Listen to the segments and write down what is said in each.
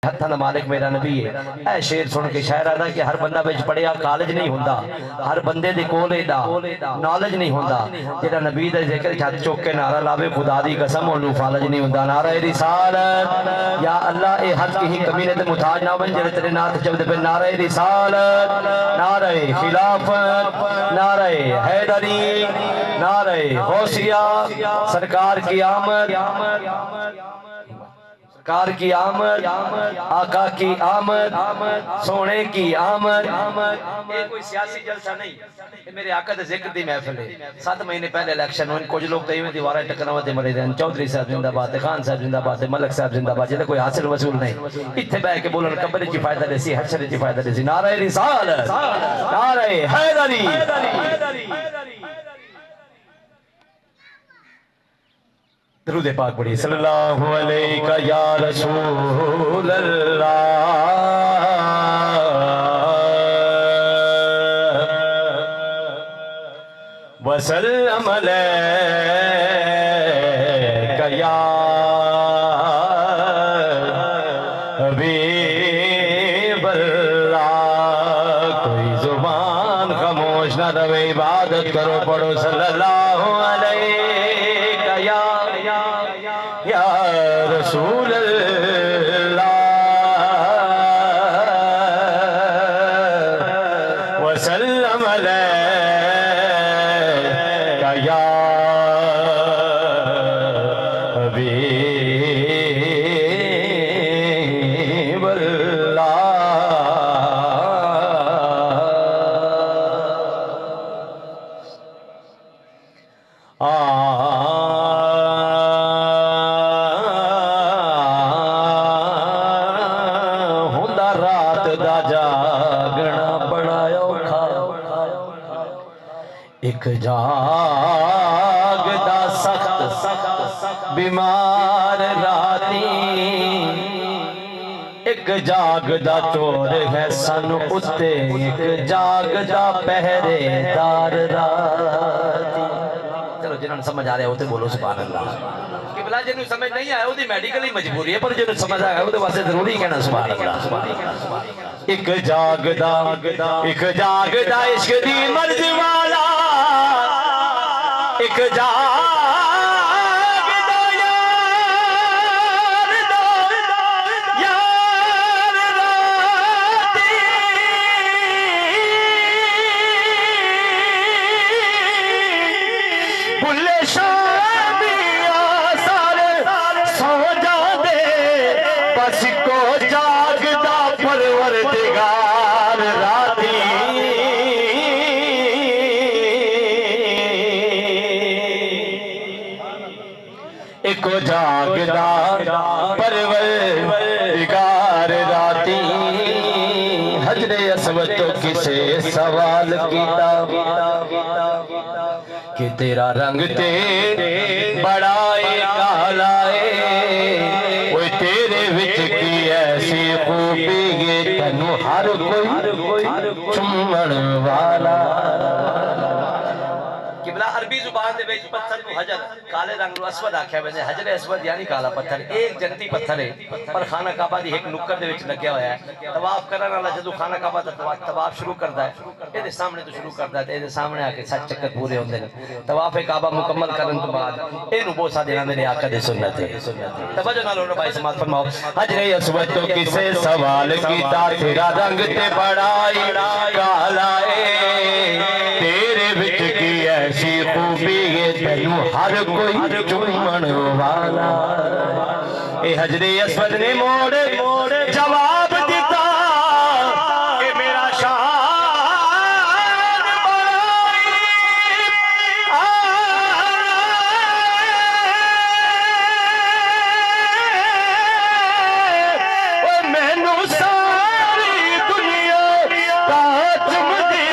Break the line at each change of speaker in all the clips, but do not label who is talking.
हत्थां दा मालिक मेरा नबी है। ऐ शेर सुन के शायर आदा कि हर बंदा विच पढ़िया कॉलेज नहीं हुंदा, हर बंदे दे कोल एदा नॉलेज नहीं हुंदा। जेड़ा नबी दा जिक्र छत चुक के नारा लावे खुदा दी कसम ओनू फालज नहीं हुंदा। नारा रिसालत या अल्लाह ए हद की कमीने ते मुताज ना बन जेड़े तेरे नाथ चलदे पे। नारा रिसालत, नारा खिलाफत, नारा हैदरी, नारा गौसिया, सरकार की आमद, सरकार की आमद, आका की आमद, सोने की आमद। ये कोई सियासी जलसा नहीं, ये मेरे आका दे जिक्र दी महफिल है। 7 महीने पहले इलेक्शन हुए, कुछ लोग तो इवें दीवारें टकराव ते मरे रहे। चौधरी साहब जिंदाबाद, खान साहब जिंदाबाद, मलक साहब जिंदाबाद, जिहदा कोई हासिल वसूल नहीं। इत्थे बह के बोलन कब्र च फायदा देसी, हशर च फायदा देसी। नारा रिसालत, नारा हैदरी। दरूद पाक पढ़िए सल्लल्लाहु अलैहि या रसूल अल्लाह वसल्लम अलैका या हबीब अल्लाह। कोई जुबान खामोश ना रहे, इबादत करो, पढ़ो सल्लल्लाहु अलैहि या रसूल अल्लाह वसल्लम अलैका या हबीब अल्लाह। एक जागदा सख्त बीमार राती, एक जागदा चोर है सन उत्ते, एक जागदा पहरेदार राती। चलो जिन्होंने समझ आ रहा है वो तो बोलो सुभान अल्लाह। कि भला जिन्होंने समझ नहीं आया वो मेडिकली मजबूरी है, पर जिन्होंने समझ आया वो वास्ते जरूरी कहना सुभान अल्लाह। एक जागदा इश्क दी मर्ज वाला, एक जागदा यार राती, बुल्ले शामिया सारे सो जाते, बस को जागदा परवरदिगार राती। एको जागदा परवरदिगार राती, हजरे अस्वद तो किसे सवाल कीता कि तेरा रंग ते बड़ाए कालाए, वो तेरे विच की ऐसी खूबी है, तनु हर कोई चुम्मण वाला। अरबी जुबान दे विच पत्थर को हजर, काले रंग नु अस्वद आख्या वैसे। हजर अस्वद यानी काला पत्थर, एक जनती पत्थर है, पर खाना काबा दी एक नुक्कर दे विच लग्या होया है। तवाफ करन वाला जदों खाना काबा दा तवाफ शुरू करदा है, इहदे सामने तो शुरू करदा है, इहदे सामने आके 7 चक्कर पूरे होंदे ने। तवाफ काबा मुकम्मल करन तो बाद इहनू बोसा देना मेरे आका दी सुन्नत है। तवज्जो नाल होना भाई समात फरमाओ। हजर अस्वद तो किसे सवाल कीता, तेरा रंग ते बड़ाई काला है, तेरे विच की ऐसी खूबी है, तेनू हर कोई चुम्मण वाला। ए हजरे अस्वद ने मोड़ जवाब दिता कि मेरा शान बड़ाई मैनू सारी दुनिया का चुम दी,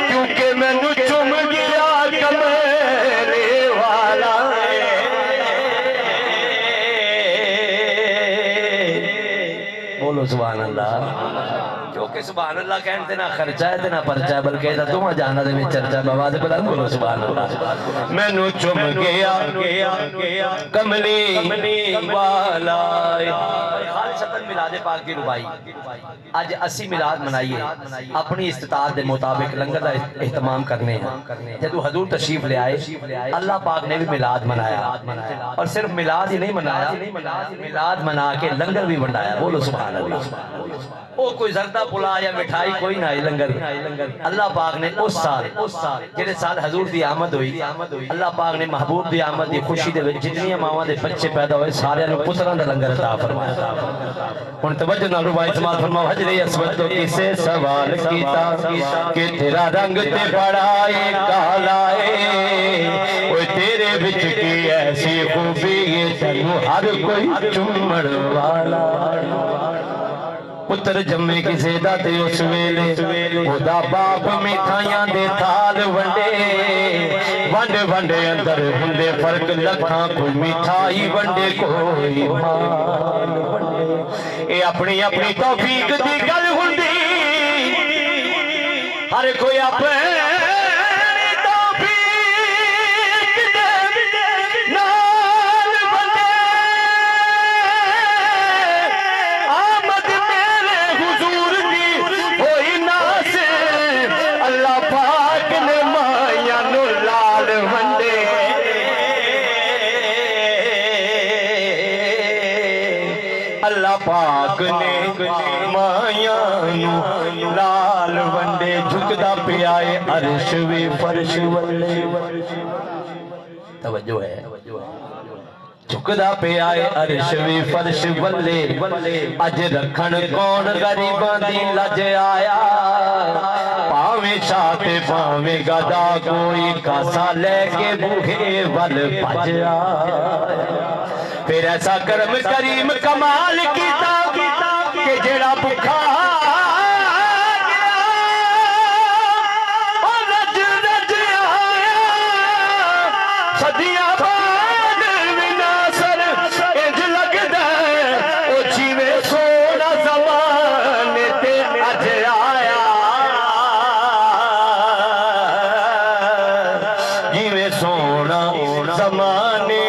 क्योंकि मैनू चुम गया कमरे वाला। बोलो सुभान अल्लाह। जो कि सुभान अल्लाह कहने ते ना खर्चा है ते ना परचा है, बल्कि इहदा दोवां जाना दे विच चर्चा है। बाबा दे बुलंद बोलो सुभान अल्लाह। मैनू चुम गया कमली वाला। अमन मिलादे पाक की रुबाई अज 80 मिलाद मनाइए अपनी इस्तिताअत के मुताबिक लंगर का एहतमाम करने हैं। जब हजूर तशरीफ ले आए अल्लाह पाक ने भी मिलाद मनाया और सिर्फ मिलाद ही नहीं मनाया, मिलाद मना के लंगर भी बनाया। बोलो सुभान अल्लाह। ओ कोई जरदा पुला या मिठाई कोई ना आई लंगर। अल्लाह पाक ने उस साल जेड़े साल हजूर दी आमद हुई अल्लाह पाक ने महबूब दी आमद दी खुशी दे विच जितनी मावां दे बच्चे पैदा होए सारे नु पुत्रां दा लंगर अता फरमाया। हुण तवज्जो नाल रुबाई समाअत फरमाओ। हजरे असवद तो किसे सवाल कीता कि तेरा रंग ते बड़ाए काला है, ओए तेरे विच की ऐसी खूबी है तैनू हर कोई चुम्मण वाला। पुत्र जम्मे किसे दा ते उस वेले ओदा बाप मिठाइयां दे थाल वंडे वंड वंडे अंदर हुंदे फर्क लखां कोई मिठाई वंडे कोई माल वंडे। ए अपनी अपनी तौफीक दी गल हुंदी हर कोई अपनी पाक ने माया लाल वंडे झुकदा पियाए अर्श वे फर्श वल्ले। तवज्जो है झुकदा पियाए अर्श वे फर्श वल्ले। अज रखन कौन गरीबां दी लज आया, भावे छाते भावे गदा कोई कासा लेके बूहे वल भज आया। फिर ऐसा करम करीम कमाल कीता कि जेड़ा भुखा रज रज आया सदियां बाद विनासर इंज लगदा ओ जीवे सोना ज़माने ते अज आया, जीवे सोना ज़माने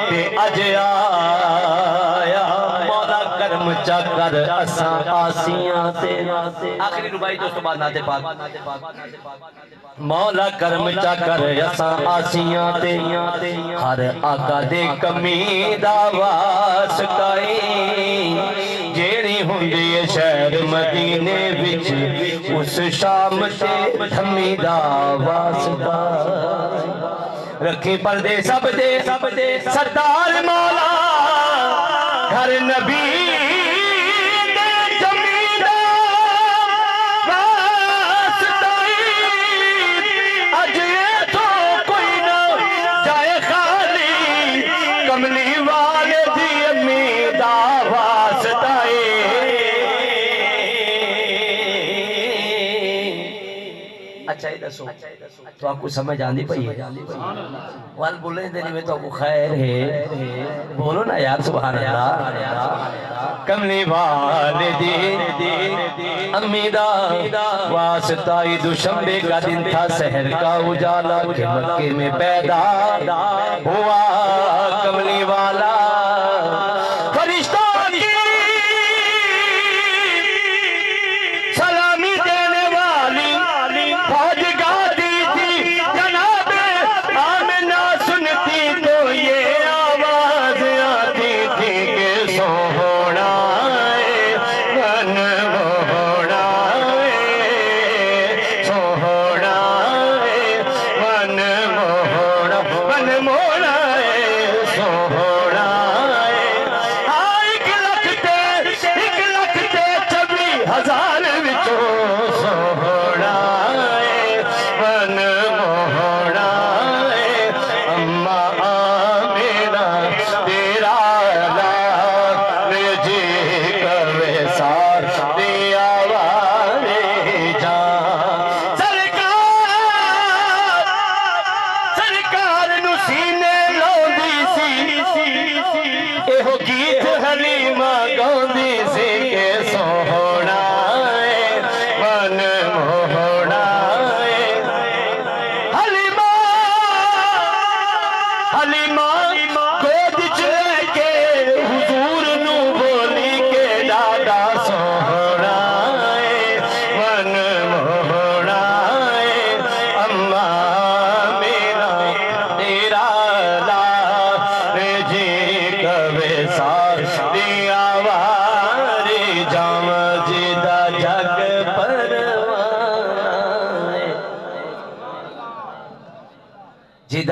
ते अज आया। मौला करम चकर असा आसियां ते आखिरी रुबाई दोस्तों बाद नाते पाक। मौला करम चकर असा आसियां ते हर आका दे कमी दा वास्ताई जेड़ी हुंदी है शहर मदीने विच उस शाम ते थमी दा वास्ता। रखी पर्दे सब दे सरदार मौला घर नबी दे जमींदार वास्ताई। अज तो कोई ना जाए खाली कमली वाले दी अम्मी दा वास्ताई। अच्छा ये दसो तो आपको समझ आनी पई वाल बोले देने में तो आपको खैर है। बोलो ना यार सुभान अल्लाह। कमली वाले दी अम्मीदा वास्ता दुशंबे का दिन था, शहर का उजाला के मक्के में पैदा हुआ कमली वाला। फरिश्ता मोड़ा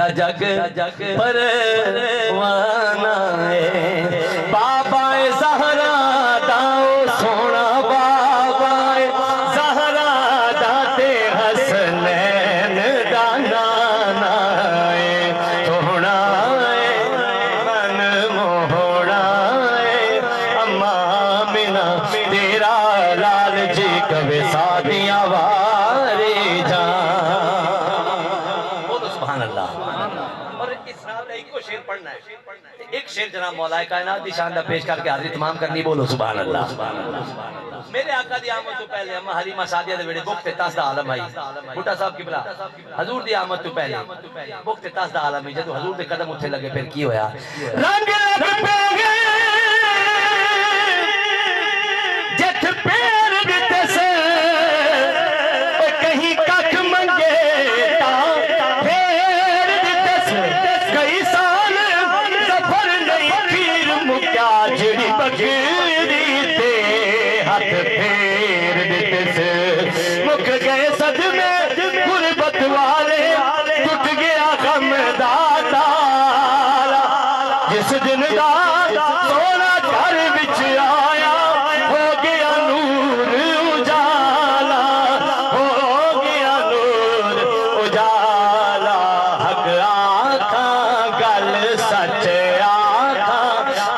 दा जग परवाना है बाबा ज़हरा दाओ सोना बाबा ज़हरा दाते हसनैन दा नाना है सोना मन मोहना है अम्मा मिना तेरा लाल जी कवे सादिया वारे जा शेर पढ़ना है एक शेर जनाब मौलाए कायनात दी शान दा पेश करके हाजिरी तमाम करनी बोलो सुभान अल्लाह मेरे आका दी आमद तो पहले अम्मा हलीमा सादिया दे वेड़े बुख ते तस दा आलम आई बूटा साहब किबला हजूर दी आमद तो पहले बुख ते तस दा आलम आई जदों हजूर दे कदम उथे लगे फिर की होया रंग पे गए जठ पैर दिते से कहीं कख मंगे ता फेर दिते से कई साल सफर नहीं फिर मुक्या जड़ी बकरी ते हाथ फेर दिते से मुक गए सदमे गुरबत वाले टूट गया गम दाता जिस दिन दा सोना घर विच आया हो गया नूर उजाला हो गया नूर उजाला हक आखा गल सच आखा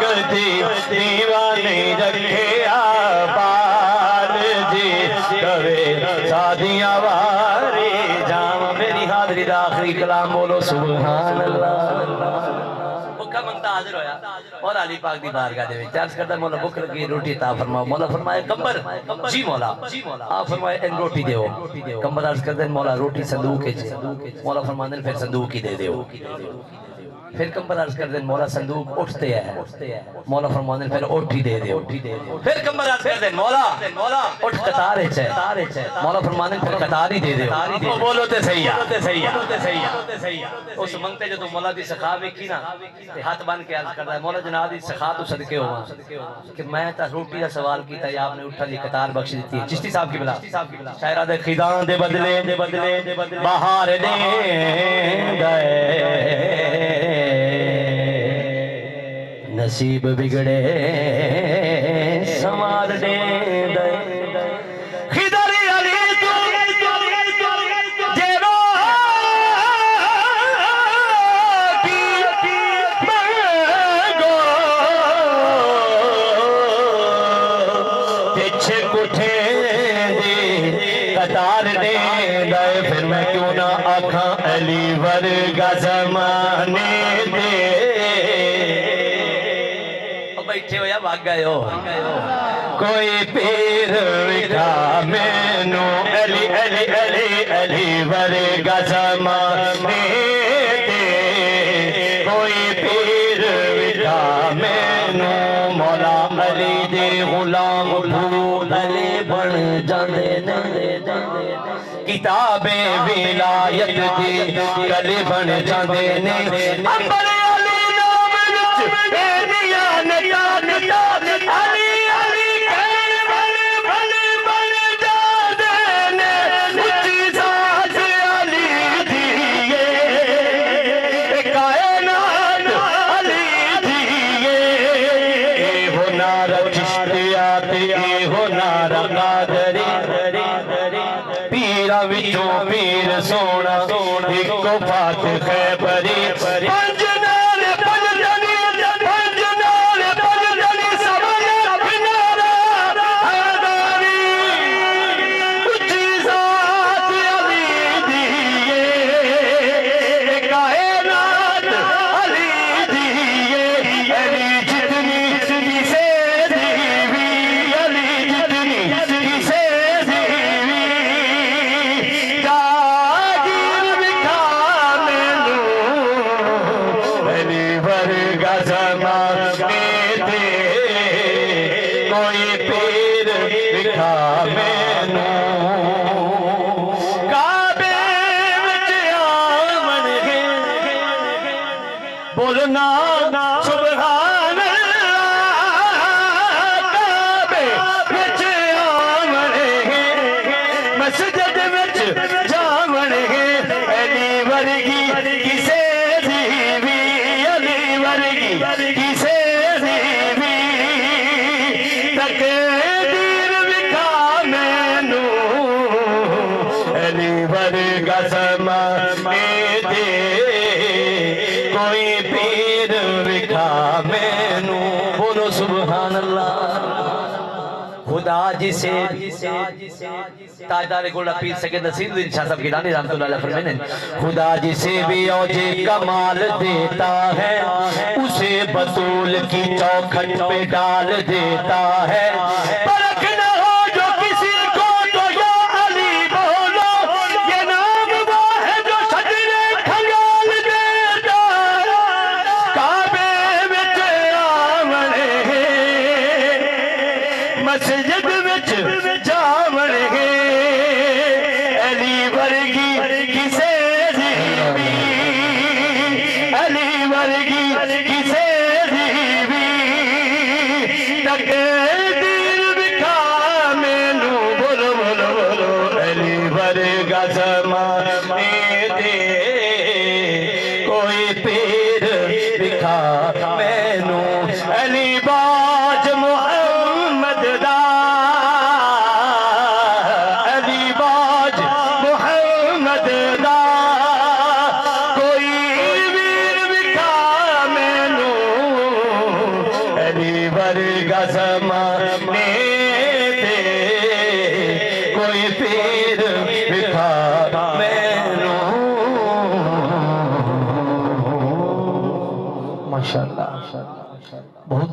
कदी दीवाने रखे बाल जी कवे सादियां वारे जाम मेरी हाजरी दा आखिरी कलाम बोलो सुभान अल्लाह मंगता हाजिर होया और अली पाक दी बारगाह दे विच अर्ज करदा मौला भूख लगी रोटी ता फरमाओ मौला फरमाए कंबर जी मौला आ फरमाए इन रोटी देओ कंबर अर्ज करदे मौला रोटी संदूक है मौला फरमांदे फिर संदूक ही दे देओ फिर कंबर अर्ज करदे मौला संदूक उठते है मौला फरमांदे फिर ओठी दे देओ फिर कंबर अर्ज करदे मौला उठ कतार है मौला फरमांदे फिर कतार ही दे देओ बोलो ते सही है उस मंगते जदों मौला दी सखा वेखी ना ते हाथ बन के अर्ज करदा मौला जनाब दी सखा तो सदके होवा कि मैं ता रोटी दा सवाल कीता या आपने उठा दी कतार बख्श दी है चिश्ती साहब की बिला शायरा दे खिदां दे बदले बाहर दे गए नसीब बिगड़े संवार दे खिदर अली जेरो पीछे कुठे दी कतार दे गए फिर मैं क्यों ना आखा अली वर्गा ज़माने दे बैठे हो या भाग गए हो कोई पीर विखा मैनू अली अली अली अली वर्गा ज़माने दे कोई पीर विखा मैनू मौला अली दे गुलाम भूले बन जांदे ने किताबे विलायत दी गले बन जांदे ने अंबर अली नाम विच बेदिया नया अली अली कहने वाले बने बन जांदे ने उच्ची साज अली दिए कायनात अली दिए ए हो नारा चिश्तिया ते ए हो नारा कादरी पीरा विचों पीर सोना इको फात खैबरी पंज नाले पंज जनी सबने किनारा हैदरी उच्ची ज़ात अली दिए कायनात अली दिए अली जितनी से दीवी अली जितनी से दीवी जागीर बिखा मैनू अली वर्गा ज़माने दे कोई पीर बिखा मैनू काबे विच आवन गे बोलना सुभान अल्लाह काबे विच आवन गे मस्जिद विच जावन गे अली वर्गी किसे
तकदीर विखा मैनू अली वर्गा समा दे कोई पीर विखा मैनू।
बोलो सुभान अल्लाह। खुदा जिसे ताजदार गोला पीर सके नसीरुद्दीन शाह साहब गिलानी रहमतुल्लाह अलैह फरमाते हैं, खुदा जिसे भी औजे कमाल देता है उसे बतूल की चौखट पे डाल देता है।
परख न हो जो किसी को तो या अली बोलो, ये नाम वो है जो सजरे खंगाल देता। काबे विच आवणे मस्जिद विच जावणे अली वर्गी किसे जीवी, अली वर्गी किसे जीवी तकदीर विखा मैनू। बोलो बोलो बोलो अली वर्गा ज़माने दे कोई पीर विखा मैनू। अली बाज मुहम्मद दा, अली बाज मुहम्मद दा कोई वीर विखा मैनू। अली वर्गा ज़माने दे कोई पीर विखा मैनू। माशाअल्लाह बहुत